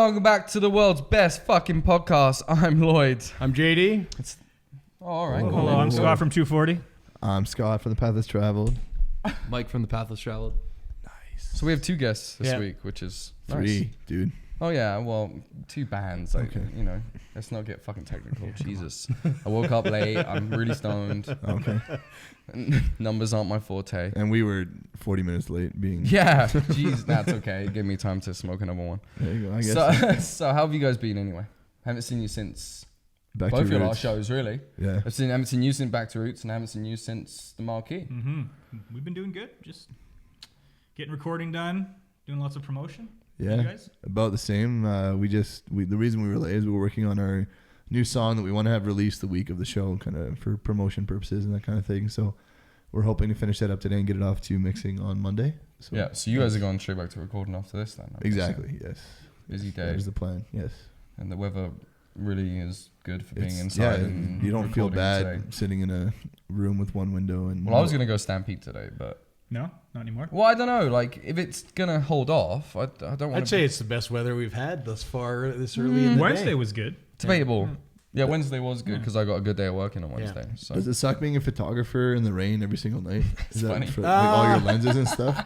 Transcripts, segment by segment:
welcome back to the world's best fucking podcast. I'm Lloyd. I'm JD. All right. Hello, I'm Scott from 240. I'm Scott from The Path That's Traveled. Mike from The Path That's Traveled. Nice. So we have 2 guests this week, which is 3, nice. dude. Oh yeah, well, 2 bands. Like, Okay. you know, let's not get fucking technical. Jesus. I woke up late. I'm really stoned. Okay. Numbers aren't my forte. And we were 40 minutes late being... Yeah. Jeez, that's okay. Give me time to smoke another one. There you go, I guess. So how have you guys been anyway? Haven't seen you since Back both to your roots. last shows, really. Yeah. Haven't seen you since Back to Roots, and I haven't seen you since the Marquee. Mm-hmm. We've been doing good. Just getting recording done, doing lots of promotion. Yeah. You guys? About the same. The reason we were late is we were working on our new song that we want to have released the week of the show, kind of for promotion purposes and that kind of thing. So we're hoping to finish that up today and get it off to mixing on Monday. So Yeah, so you guys are going straight back to recording after this then? I'm Exactly, guessing. yes. Busy day. That is the plan, yes. And the weather really is good for being It's- inside. yeah, and you don't feel recording bad today. sitting in a room with one window. And Well, I was going to go Stampede today, but... No, not anymore. Well, I don't know. Like, if it's going to hold off, I don't want to... I'd say it's the best weather we've had thus far this early in the Wednesday day. was good. Debatable. Yeah, Wednesday was good because I got a good day of working on Wednesday. So. Does it suck being a photographer in the rain every single night? Is that funny. for like, all your lenses and stuff?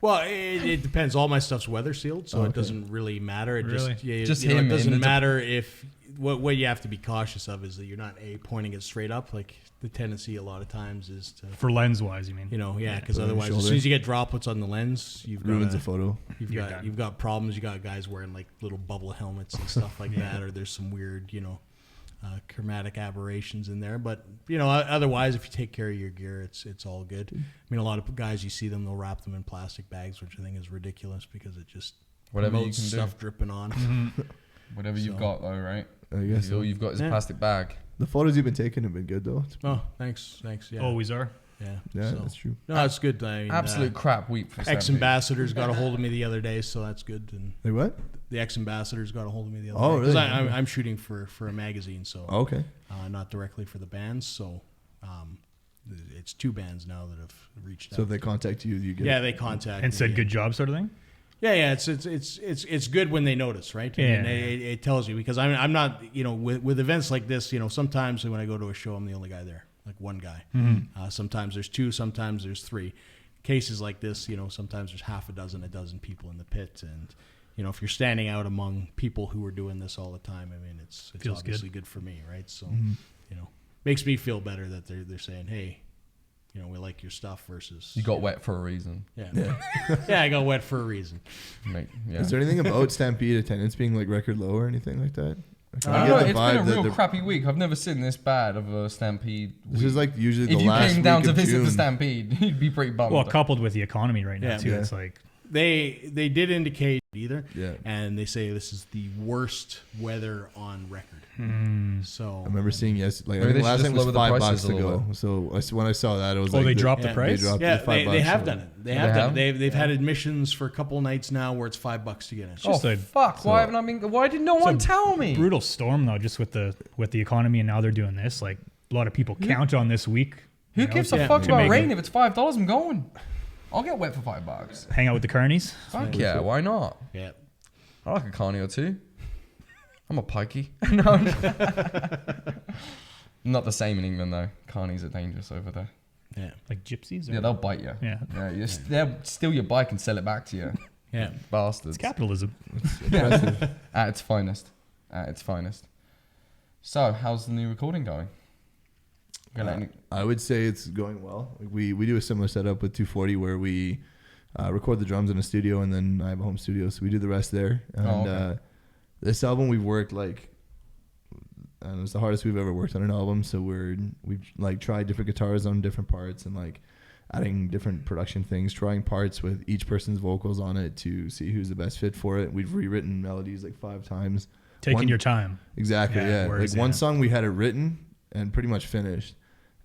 Well, it depends. All my stuff's weather sealed, so Okay. it doesn't really matter. It Really? Just you know, him it doesn't in the- matter if what you have to be cautious of is that you're not pointing it straight up. Like the tendency a lot of times is to For lens wise, you mean? because Put it on your otherwise, as shoulder. soon as you get droplets on the lens, Ruins a photo. You're done. you've got problems. You got guys wearing like little bubble helmets and stuff like that, or there's some weird chromatic aberrations in there. But otherwise, if you take care of your gear, it's all good. I mean, a lot of guys, you see them, they'll wrap them in plastic bags, which I think is ridiculous because it just Whatever you promotes can do. stuff dripping on. Whatever you've got, though, right? I guess so. All you've got is a Yeah. plastic bag. The photos you've been taking have been good though. Oh, thanks. Yeah, Always are. yeah. Yeah, So- that's true. No, it's good. I mean, Absolute crap week for Stampede. ex-ambassadors got a hold of me the other day, so that's good. And Like what? the ex-ambassadors got a hold of me the other Oh, day. 'Cause really? I'm shooting for a magazine, so Oh, okay. not directly for the bands. So it's 2 bands now that have reached out. So if they contact you, you get Yeah, they contact And me. said good job sort of thing? Yeah, it's good when they notice, right? I Yeah. mean, it tells you because I'm not, with events like this, sometimes when I go to a show, I'm the only guy there, like one guy. Sometimes there's 2, sometimes there's 3. Cases like this, sometimes there's half a dozen people in the pit, and if you're standing out among people who are doing this all the time, I mean, it's Feels obviously good for me, right? So, makes me feel better that they're saying, hey, we like your stuff versus You got wet for a reason. Yeah, I got wet for a reason. Yeah. Is there anything about Stampede attendance being like record low or anything like that? I don't know, it's been a real crappy week. I've never seen this bad of a Stampede This week. is like usually the If you last came down week to of visit June. the Stampede, you'd be pretty bummed. Well, coupled with the economy right now, Yeah. too. Yeah. It's like, They did indicate either, Yeah. and they say this is the worst weather on record. So I remember seeing I Maybe think they should last just time was lower the $5 prices to a little go. So when I saw that, it was oh, like they dropped yeah, the price? They dropped yeah, it to $5. they have so- done it. They They have done have? it. They've had admissions for a couple nights now where it's $5 to get in. Oh, just a- fuck. Why haven't I been... Why did no one tell me? brutal storm, though, just with the economy, and now they're doing this. Like, a lot of people count on this week. Who you know, gives a yeah, fuck to about make rain? it- If it's $5, I'm going. I'll get wet for $5. Hang out with the carnies. Fuck yeah, why not? Yeah. I like a carny or 2. I'm a pikey. No. Not the same in England, though. Carnies are dangerous over there. Yeah. Like gypsies? Or? Yeah, they'll bite you. Yeah. They'll steal your bike and sell it back to you. Yeah. Bastards. It's capitalism. At its finest. At its finest. So, how's the new recording going? I would say it's going well. Like we do a similar setup with 240 where we record the drums in a studio and then I have a home studio, so we do the rest there. And okay. This album we've worked and it's the hardest we've ever worked on an album. So we've like tried different guitars on different parts and like adding different production things, trying parts with each person's vocals on it to see who's the best fit for it. We've rewritten melodies like 5 times. Taking your time. Exactly, yeah. Whereas, Like one song we had it written and pretty much finished,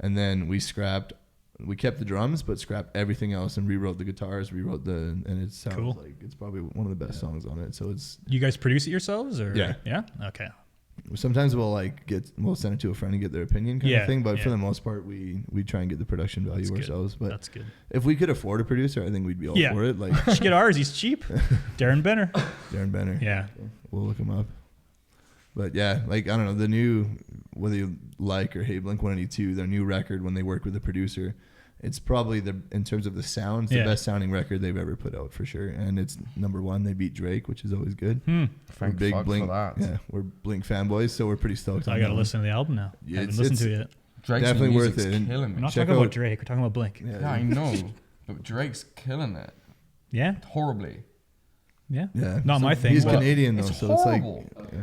and then we kept the drums but scrapped everything else and rewrote the guitars, and it sounds Cool. like it's probably one of the best songs on it. So it's You guys produce it yourselves? Or? Yeah. Yeah? Okay. sometimes we'll send it to a friend and get their opinion kind of thing. But for the most part, we try and get the production value ourselves. But that's good. If we could afford a producer, I think we'd be all for it. Like, just get ours. He's cheap. Darren Benner. Yeah. So we'll look him up. But yeah, like, I don't know, the new, whether you like or hate Blink-182, their new record, when they work with a producer, it's probably in terms of the sound, the best sounding record they've ever put out for sure. And it's number one. They beat Drake, which is always good. We're big Blink. Yeah, we're Blink fanboys, so we're pretty stoked. I got to listen to the album now. I haven't listened to it yet. Drake's definitely worth it. Killing me. We're not talking about Drake. We're talking about Blink. Yeah, I know, but Drake's killing it. Yeah, horribly. Yeah, yeah. Not my thing. He's Canadian though, so horrible. It's like. Okay.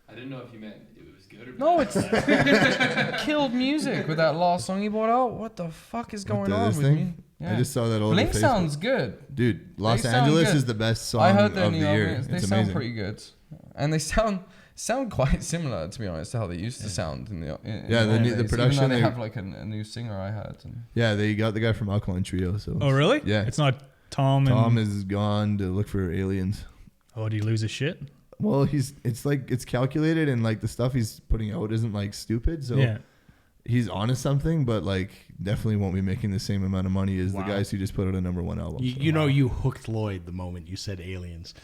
I didn't know if you meant it was good or bad. No, it's killed music with that last song he brought out. What the fuck is going on with me? Yeah. I just saw that all Blink sounds good. Dude, Los Angeles is the best song I heard of the year. They it's sound amazing. pretty good. And they sound quite similar, to be honest, to how they used to sound in the the production. Even though they have like a new singer I heard. Yeah, they got the guy from Alkaline Trio. So. Oh really? Yeah. It's not Tom. Tom is gone to look for aliens. Oh, do you lose his shit? Well, it's calculated, and like the stuff he's putting out isn't like stupid. So he's onto something, but like definitely won't be making the same amount of money as the guys who just put out a #1 album. You know, you hooked Lloyd the moment you said aliens.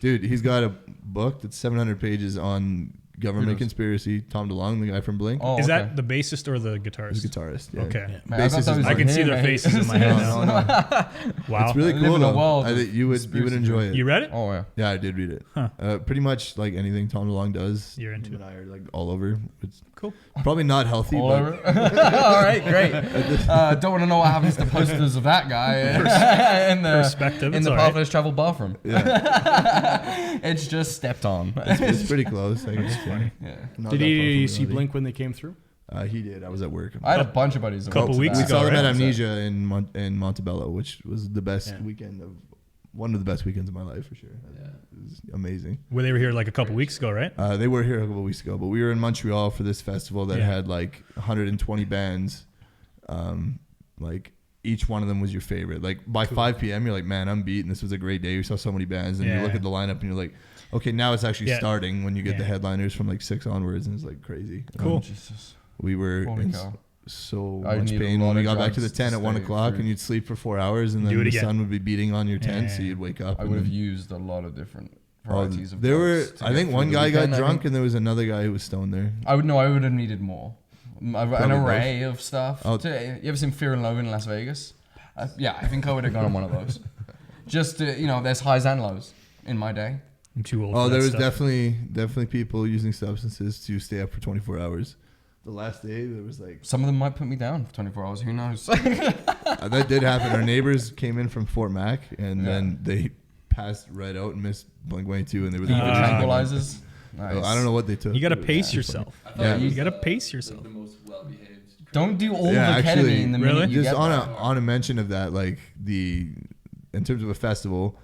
Dude, he's got a book that's 700 pages on government conspiracy. Tom DeLonge, the guy from Blink. Is that the bassist or the guitarist? He's a guitarist. Yeah. Okay. Yeah. Man, I can see their faces in my head now. Wow. It's really cool though. I think you would enjoy it. You read it? Oh yeah. Yeah, I did read it. Huh. Pretty much like anything Tom DeLonge does. You're into and I are like all over. It's cool. Probably not healthy. All over. All right, great. Don't want to know what happens to posters of that guy in the Pathways Travel bathroom. Yeah. It's just stepped on. It's pretty close. I guess. Funny. Yeah. Did you see Blink when they came through? He did. I was at work. I had a bunch of buddies. A couple weeks we ago. saw them at Amnesia in Montebello, which was the best weekend of one of the best weekends of my life for sure. Yeah. It was amazing. Well, they were here like a couple weeks ago, right? They were here a couple weeks ago, but we were in Montreal for this festival that had like 120 bands. Like each one of them was your favorite. Like by 5 p.m. you're like, man, I'm beat, and this was a great day. We saw so many bands, and you look at the lineup and you're like, okay, now it's actually starting when you get the headliners from like 6 onwards, and it's like crazy. Cool. We were in so much pain when when we got back to the tent at 1 o'clock, and you'd sleep for 4 hours, and then the sun would be beating on your tent, so you'd wake up. I would have used a lot of different varieties of there were, drugs I think one guy got drunk, and there was another guy who was stoned there. I would have needed more. An array of stuff. You ever seen Fear and Loathing in Las Vegas? Yeah, I think I would have gone on one of those. Just there's highs and lows in my day. I'm too old. Oh, for there that was stuff. definitely people using substances to stay up for 24 hours. The last day, there was like some of them might put me down for 24 hours. Who knows? That did happen. Our neighbors came in from Fort Mac, and then they passed right out and missed Blink-182, and they were tranquilizers. Nice. I don't know what they took. You got to pace yourself. Yeah, you got to pace yourself. The most well-behaved. Don't do all the ketamine in the minute you just get on a mention of that, like in terms of a festival,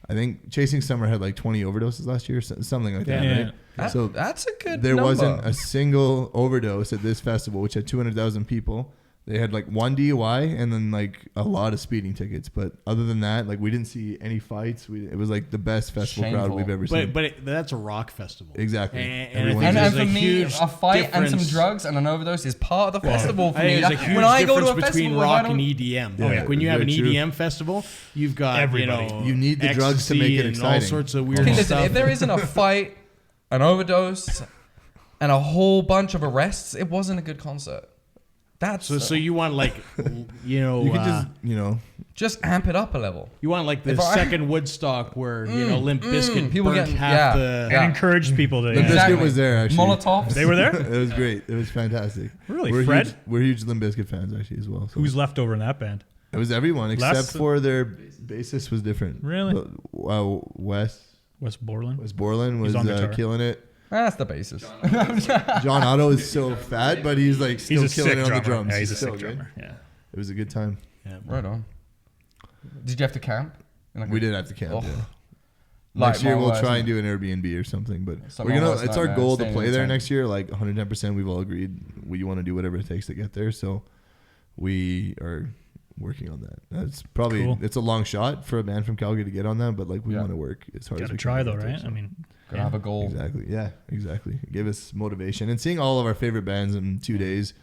I think Chasing Summer had like 20 overdoses last year, something like that, right? So that's a good There number. wasn't a single overdose at this festival, which had 200,000 people. They had like 1 DUI and then like a lot of speeding tickets. But other than that, like we didn't see any fights. It was like the best festival crowd we've ever seen. But that's a rock festival. Exactly. And for me, a fight and some drugs and an overdose is part of the festival for me. There's a huge when I go to a difference between festival, rock and EDM. Yeah, like when you have an very true. EDM festival, you've got everybody. You need the drugs to make it and exciting. all sorts of weird Okay, listen, stuff. if there isn't a fight, an overdose, and a whole bunch of arrests, it wasn't a good concert. That's so you want like you could just amp it up a level. you want like the second Woodstock where Limp Bizkit people burnt getting- half yeah. the And encouraged people to. Limp Bizkit was there actually. Molotovs. They were there? It was great. It was fantastic. Really? We're Fred? we're huge Limp Bizkit fans actually as well. So. Who's left over in that band? It was everyone Les? except for their bassist was different. Really? Wes Borland? Borland was on guitar. killing it. That's the basis. John Otto is so fat, but he's like still He's a killing sick it on the drummer. drums. Yeah, he's a so sick good. drummer. Yeah. It was a good time. Right on. Did you have to camp? We did have to camp. Oh. Yeah. Like Next year my we'll worst try and nightmare. do an Airbnb or something. But Something we're gonna. almost It's our nightmare, goal to staying play in there tent. next year. Like 110%. We've all agreed we want to do whatever it takes to get there. So we are working on that. That's probably Cool. it's a long shot for a band from Calgary to get on that, but like we Yeah. want to work as hard as Gotta we try can. though, to get there, right? so. I mean, Gotta have a goal. Exactly. Yeah, exactly. It gave us motivation, and seeing all of our favorite bands in 2 days,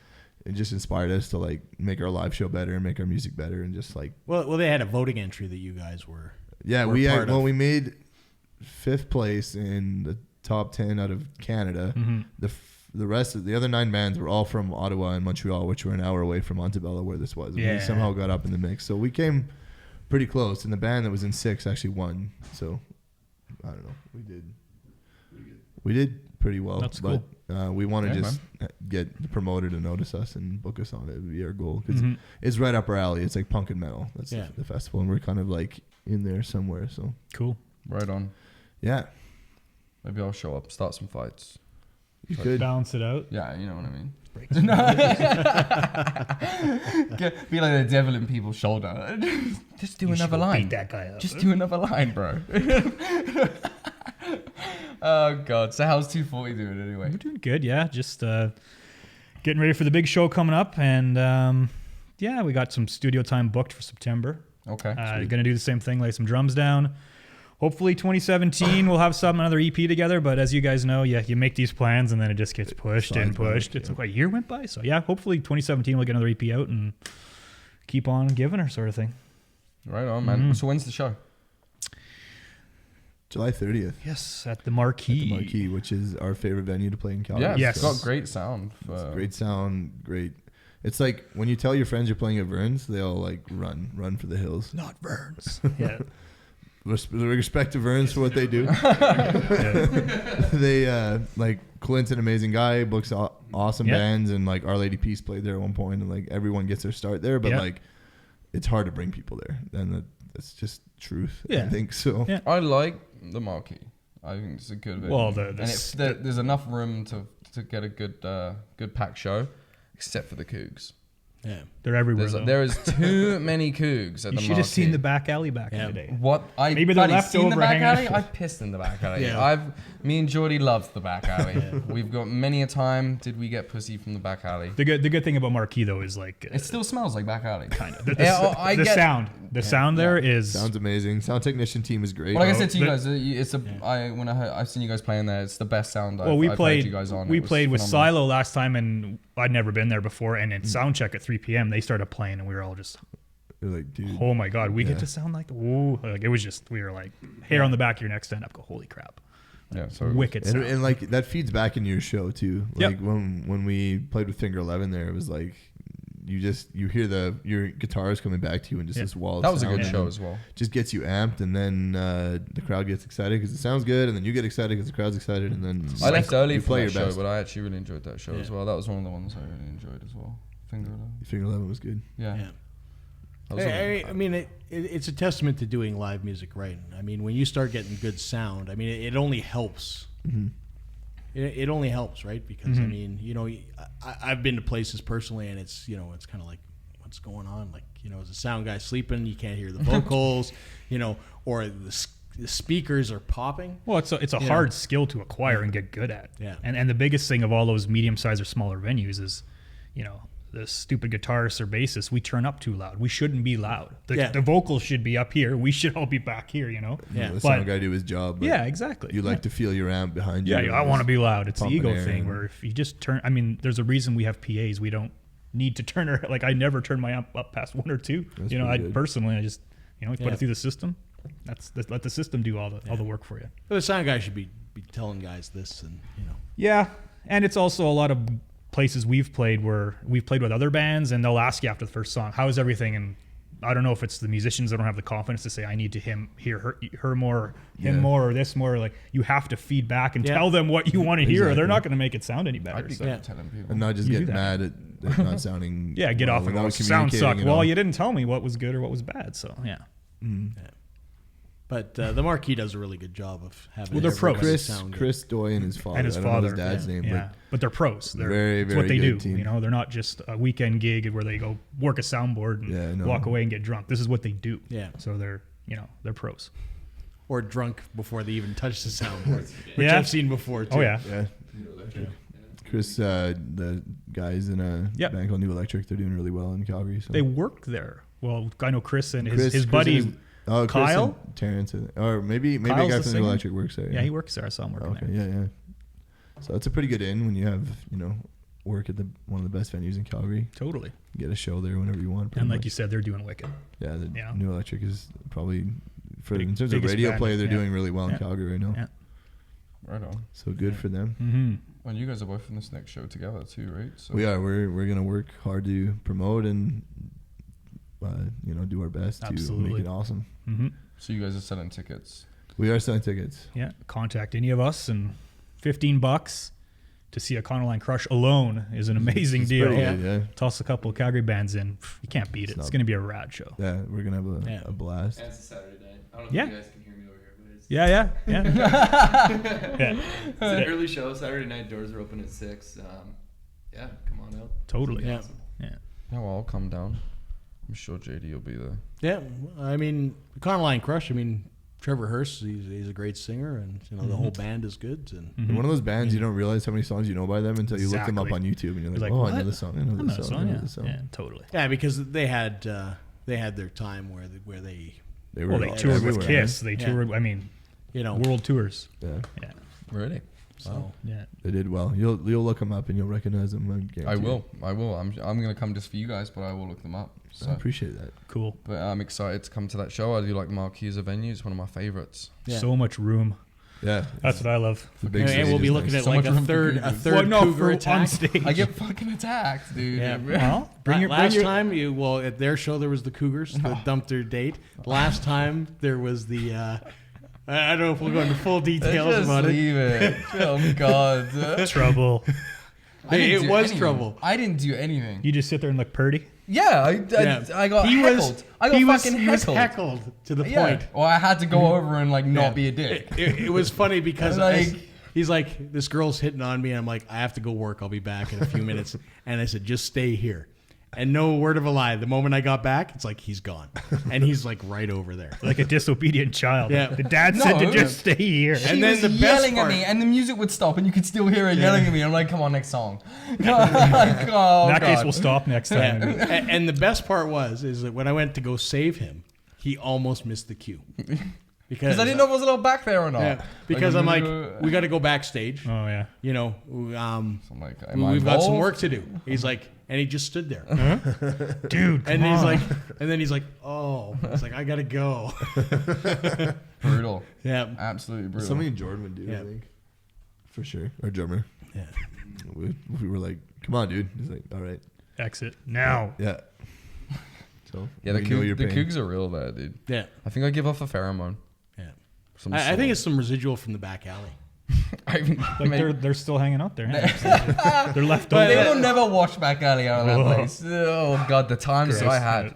it just inspired us to like make our live show better and make our music better, and just like Well, they had a voting entry that you guys were. yeah, were we part of. we made 5th place in the top 10 out of Canada. mm-hmm. The rest of the other 9 bands were all from Ottawa and Montreal, which were an hour away from Montebello where this was. And Yeah. we somehow got up in the mix, so we came pretty close. And the band that was in 6 actually won. So I don't know, we did pretty well. That's but we want to Yeah, just get the promoter to notice us and book us on it. It would be our goal because Mhm. it's right up our alley. It's like punk and metal. That's Yeah. the festival, and we're kind of like in there somewhere. So Cool. Right on. yeah, Maybe I'll show up, start some fights. you could. Balance it out. Yeah, you know what I mean. Be like the devil in people's shoulder. Just do You another should go line. Beat that guy up. Just do another line, bro. Oh god. So how's 240 doing anyway? We're doing good, yeah. Just getting ready for the big show coming up, and yeah, we got some studio time booked for September. Okay. Going to do the same thing, lay some drums down. Hopefully 2017 we'll have another EP together, but as you guys know, yeah, you make these plans and then it just gets pushed and slides by, pushed. It's yeah. like a year went by, so yeah, hopefully 2017 we'll get another EP out and keep on giving her sort of thing. Right on, man. Mhm. So when's the show? July 30th. Yes, at the Marquee. At the Marquee, which is our favorite venue to play in Calgary. Yeah, Yes. it's got great sound. It's great sound, great. It's like when you tell your friends you're playing at Vern's, they'll like run for the hills. Not Vern's. Yeah. Respect to Vern's for what they do. Yeah. They like Clint's an amazing guy, books awesome Yeah. bands, and like Our Lady Peace played there at one point, and like everyone gets their start there, but Yeah. like it's hard to bring people there, and that's just truth. Yeah. I think so. Yeah. I like the Marquee. I think it's a good venue. Well, and there's enough room to get a good packed show, except for the Cougs. Yeah. They're everywhere. though. There is too many Cougs at You the should have seen Marquee. the back alley back in Yeah. the day. What I Maybe they're bloody left seen the over back hanging alley. out. I pissed in the back alley. Yeah. Me and Jordie loves the back alley. We've got many a time did we get pussy from the back alley. The good thing about Marquee though is like It still smells like back alley. kind of I get- sound. The sound there is Sounds amazing. Sound technician team is great. Well, like I said to you the- guys, it's when I've seen you guys playing there, it's the best sound. well, we I've played. heard you guys on. We It was played with phenomenal. Silo last time, and I'd never been there before. And in sound check at 3 p.m., they started playing, and we were all just, They're like, dude. "Oh my god, we Yeah. get to sound like ooh!" Like it was just, we were like, hair on the back of your neck stand up. Go, holy crap, Yeah, so wicked And, sound. and like that feeds back into your show too. Yep. Like when we played with Finger 11 there, it was like you hear your guitars coming back to you and just Yeah. this wall. Of that was a sound, good and show then as well. Just gets you amped, and then the crowd gets excited because it sounds good, and then you get excited because the crowd's excited, and then I left early you for play that your show, best. but I actually really enjoyed that show Yeah. as well. That was one of the ones I really enjoyed as well. Finger 11. Finger 11 was good. Yeah. Yeah. That was one of the- I mean, it's a testament to doing live music right. I mean, when you start getting good sound, I mean, it only helps. Mm-hmm. It only helps, right? Because I mean, I've been to places personally, and it's it's kind of like, what's going on? Like, is the sound guy sleeping? You can't hear the vocals, or the speakers are popping. Well, it's a You hard know. skill to acquire and get good at. Yeah. And the biggest thing of all those medium-sized or smaller venues is, the stupid guitarists or bassists, we turn up too loud. We shouldn't be loud. The vocals should be up here. We should all be back here, Yeah. The But- sound guy do his job. But Yeah, exactly. You like to feel your amp behind you. Yeah, I want to be loud. It's the pumping ego air thing and- where if you just turn, I mean, there's a reason we have PAs. We don't need to turn her, like I never turn my amp up past 1 or 2. That's I pretty good. personally, I just, put Yeah. it through the system. Let the system do all the work for you. But the sound guy should be telling guys this, and Yeah, and it's also a lot of places we've played where we've played with other bands, and they'll ask you after the first song, "How's everything?" And I don't know if it's the musicians that don't have the confidence to say, "I need to hear her more, him Yeah. more, or this more." Like you have to feed back and Yeah. tell them what you want to hear, or they're Exactly. not going to make it sound any better. I'd be So. good Yeah. at telling people. And not just You get do mad at not sounding. Yeah, get well off and go, without sound communicating suck. at Well, all. you didn't tell me what was good or what was bad, so yeah. But the Marquee does a really good job of having. Well, they're everybody pros. sound good. Chris Doy and his father. And his I don't know father, his dad's name, yeah. But they're pros. They're Very, it's very what they good do. team. They're not just a weekend gig where they go work a soundboard and Yeah, no. walk away and get drunk. This is what they do. Yeah. So they're they're pros. Or drunk before they even touch the soundboard, which Yeah. I've seen before too. Oh yeah. but yeah. Chris, the guys in a Yep. band called New Electric, they're doing really well in Calgary. So They work there. Well, I know Chris and his buddy Kyle, Terrence, or maybe a Kyle's guy the from singer? New Electric works there. Yeah, he works there. I saw him working Okay, there. yeah. So it's a pretty good in when you have work at one of the best venues in Calgary. Totally. Get a show there whenever you want. And like you said, they're doing wicked. Yeah, the Yeah. New Electric is probably in terms of biggest radio band, play, they're yeah. doing really well in Yeah. Calgary right now. Yeah. Right on. So good for them. Mm-hmm. Well, you guys are both in this next show together too, right? So We are. We're gonna work hard to promote and do our best to Absolutely. make it awesome. Mm-hmm. So you guys are selling tickets. We are selling tickets. Yeah. Contact any of us, and $15 to see Econoline Crush alone is an amazing It's deal. pretty good, yeah. Toss a couple of Calgary bands in. You can't beat it. It's not- going to be a rad show. Yeah, we're gonna have Yeah. a blast. And it's a Saturday night. I don't know Yeah. if you guys can hear me over here, but it's Yeah. Yeah. it's an early show. Saturday night doors are open at 6. Yeah, come on out. Totally. Yeah. Yeah. Yeah, well, I'll come down. I'm sure JD will be there. Yeah, I mean, Econoline Crush. I mean, Trevor Hurst, he's a great singer, and the whole band is good. And Mm-hmm. One of those bands you don't realize how many songs you know by them until you look them up on Exactly. YouTube and you're You're like, like, oh, what? I know this song. I know this song. I know this song. Yeah, totally. yeah, because they had their time where they They were Well, they all toured with everywhere, Kiss. They Yeah. toured. I mean, world tours. man. Yeah, Yeah. Really? so Yeah. they did well. You'll look them up and you'll recognize them. I will. I'm gonna come just for you guys, but I will look them up. I So, appreciate that. Cool. but I'm excited to come to that show. I do like Marquee as a venue. It's one of my favorites. Yeah. So much room. Yeah, That's what I love. the big and stage we'll be is looking nice. at So like much a room for third cougars. cougar on attack. stage. I get fucking attacked, dude. Yeah. Well, bring your Last time, at their show there was the Cougars that dumped their date. Last time there was the. I don't know if we'll go into full details Just about it. leave it. Oh God. trouble. I didn't It do was anything. trouble. I didn't do anything. You just sit there and look purty. Yeah, I got heckled. I got he fucking was heckled. heckled to the Yeah. point. Well, I had to go over and like not Yeah. be a dick. It was funny because Like- he's like, this girl's hitting on me. And I'm like, I have to go work. I'll be back in a few minutes. And I said, just stay here. And no word of a lie. The moment I got back, it's like he's gone. And he's like right over there. Like a disobedient child. Yeah. The dad said to No. just stay here. She And then was the best yelling part- at me, and the music would stop, and you could still hear her yelling at me. I'm like, "Come on, next song." Like, oh, In that case, God. we'll stop next Yeah. time. And the best part is that when I went to go save him, he almost missed the cue. Because I didn't know if I was allowed back there or not. Yeah, because I'm like, I'm we got to go backstage. Oh yeah. like, am I We've got some involved? work to do. He's like, and he just stood there. Dude, And come he's on. like, and then he's like, oh, it's like I gotta go. Brutal. Yeah, Absolutely brutal. Something Jordan would do, Yeah. I think, for sure. Our drummer. yeah. We were like, come on, dude. He's like, all right, exit now. yeah. So Yeah, the we know your the pain. cougs are real there, dude. Yeah, I think I give off a pheromone. yeah. Some I sort. think it's some residual from the back alley. Like they're still hanging out there. Yeah. They're left But over. they will never wash back alley out of that Whoa. place. Oh God, the times Gross. I had.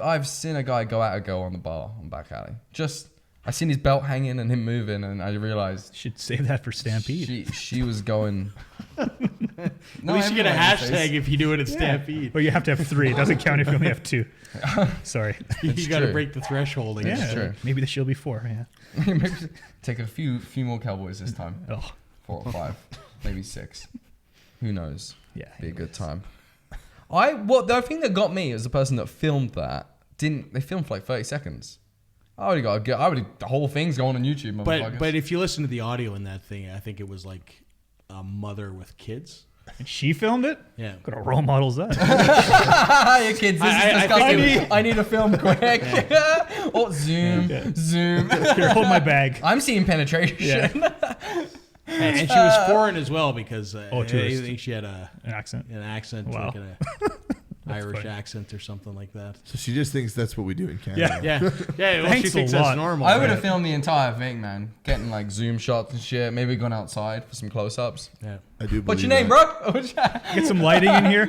I've seen a guy go out a girl on the bar on back alley. Just I seen his belt hanging and him moving, and I realized Should save that for Stampede. she was going. At least you get a hashtag if you do it at Stampede. Well, you have to have 3. It doesn't count if you only have 2. Sorry. You got to true. break the threshold. I guess. Yeah. true. Maybe there shall be 4. Yeah. Maybe take a few more Cowboys this time. Oh. 4 or 5, maybe 6. Who knows? Yeah. Be a good time. The thing that got me is the person that filmed that they filmed for like 30 seconds. The whole thing's going on YouTube, motherfuckers. But if you listen to the audio in that thing, I think it was like a mother with kids. And she filmed it? Yeah. What kind of role models that? Hi, kids. This I is disgusting. think- I need a film quick. Oh, zoom. Here, hold my bag. I'm seeing penetration. Yeah. And she was foreign as well because I tourist. think she had An accent. an accent, Wow. like an Irish funny. accent or something like that. So she just thinks that's what we do in Canada. Yeah. Yeah. Well, she Thanks a thinks lot. that's normal. I would right? have filmed the entire thing, man. Getting like zoom shots and shit. Maybe gone outside for some close-ups. Yeah. I do. What's your believe name, that. bro? Get some lighting in here.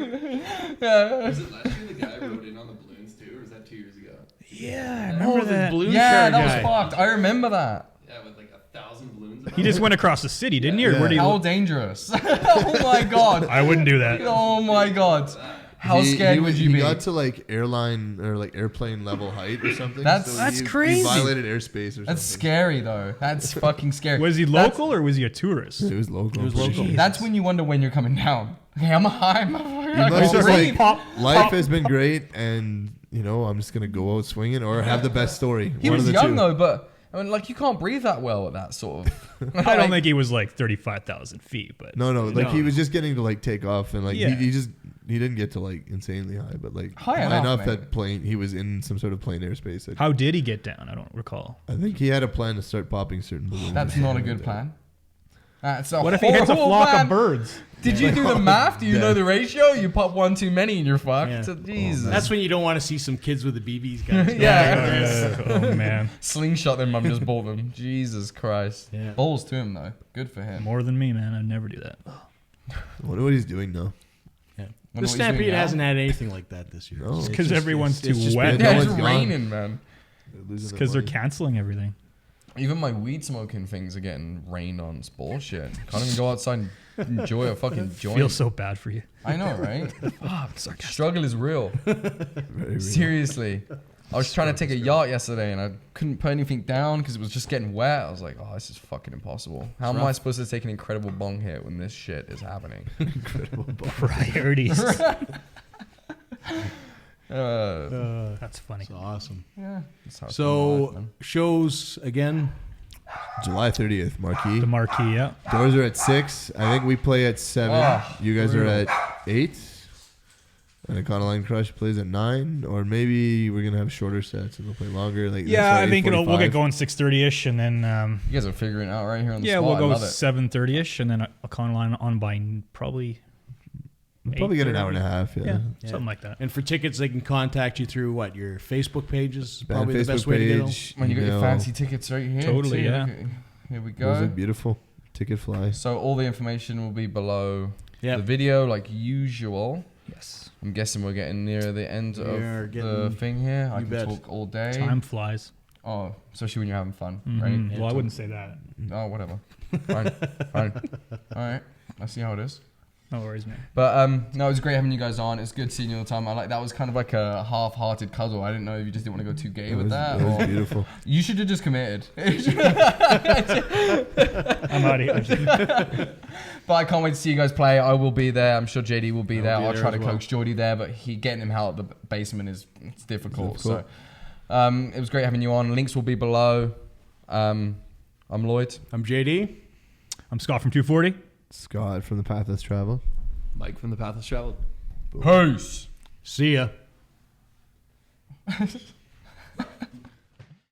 Was it last year the guy rode in on the balloons too, or was that 2 years ago? Yeah, I Oh, remember the that. balloon Yeah, share that guy. was fucked. I remember that. Yeah, with like 1,000 balloons. He just went across the city, didn't he? Or Yeah. where do you? How dangerous. Oh my God. I wouldn't do that. Oh my God. How scared would you he be? got to like airline or like airplane level height or something. That's he crazy. violated airspace or something. That's scary though. That's fucking scary. Was he local or was he a tourist? It was local. It was local. Jesus. That's when you wonder when you're coming down. Okay, I'm high, He motherfucker. must Go just breathe. like pop, life pop. has been great and I'm just gonna go out swinging or have the best story. He One was of the young two. though, but I mean, like you can't breathe that well at that sort of. I don't think he was like 35,000 feet, but No, like he was just getting to like take off and like Yeah. he didn't get to like insanely high, but like High enough, mate. that plane he was in some sort of plane airspace. how did he get down? I don't recall. I think he had a plan to start popping certain balloons. That's not a good plan. That's a What if he hits a horrible flock plan. of birds? Did you do the math? Do you Yeah. know the ratio? You pop one too many and you're fucked. Yeah. Jesus. That's when you don't want to see some kids with the BBs, guys. Yeah. Oh man, Slingshot their mum just bought them. Jesus Christ. Yeah. Balls to him though. Good for him. more than me, man. I'd never do that. I wonder what he's doing now. Yeah. Wonder The what he's doing Stampede now. hasn't had anything like that this year. No. It's Because just- everyone's it's too just wet. been- Yeah, No it's one's gone. raining, man. Because they're canceling everything. Even my weed smoking things are getting rained on. It's bullshit. Can't even go outside and enjoy a fucking joint. Feel so bad for you. I know, right? Sarcastic. Struggle is real. Seriously. I was trying to take a yacht yesterday and I couldn't put anything down because it was just getting wet. I was like, oh, this is fucking impossible. How am I supposed to take an incredible bong hit when this shit is happening? Priorities. That's That's funny. It's awesome. yeah. That's how it's been So life, man. shows again. July 30th, Marquee. The Marquee, yeah. Doors are at 6. I think we play at 7. Oh, You guys are brutal. at 8. And Econoline Crush plays at 9. Or maybe we're gonna have shorter sets and they'll play longer. Like Yeah, start I think we'll get 8:45. going 6:30ish, and then You guys are figuring it out right here on the yeah, spot. we'll I go love it. 7:30ish, and then Econoline on by probably We'll probably get an 8:30. hour and a half. Yeah, Yeah. something like that. And for tickets, they can contact you through what, your Facebook pages? Band Probably the best Facebook way to get them. page. When you got your email. fancy tickets right here. Totally, too. yeah. Okay, here we Those go. look beautiful. Ticket fly. So all the information will be below Yeah. the video, like usual. Yes. I'm guessing we're getting near the end We are of the getting- thing here. I you can bet. talk all day. Time flies. Oh, especially when you're having fun, Mhm. right? Well, I wouldn't say that. Oh, whatever. Fine, fine. All right, I see how it is. No worries, man. But no, it was great having you guys on. It's good seeing you all the time. I like that was kind of like a half-hearted cuddle. I didn't know if you just didn't want to go too gay with that. It was Or beautiful. you should have just committed. I'm out of here. But I can't wait to see you guys play. I will be there. I'm sure JD will be I'll there. be I'll there try as to well. coach Jordie there, but getting him out of the basement it's difficult. It's So it was great having you on. Links will be below. I'm Lloyd. I'm JD. I'm Scott from 240. Scott from the Path Less Traveled. Mike from the Path Has Traveled. Peace. See ya.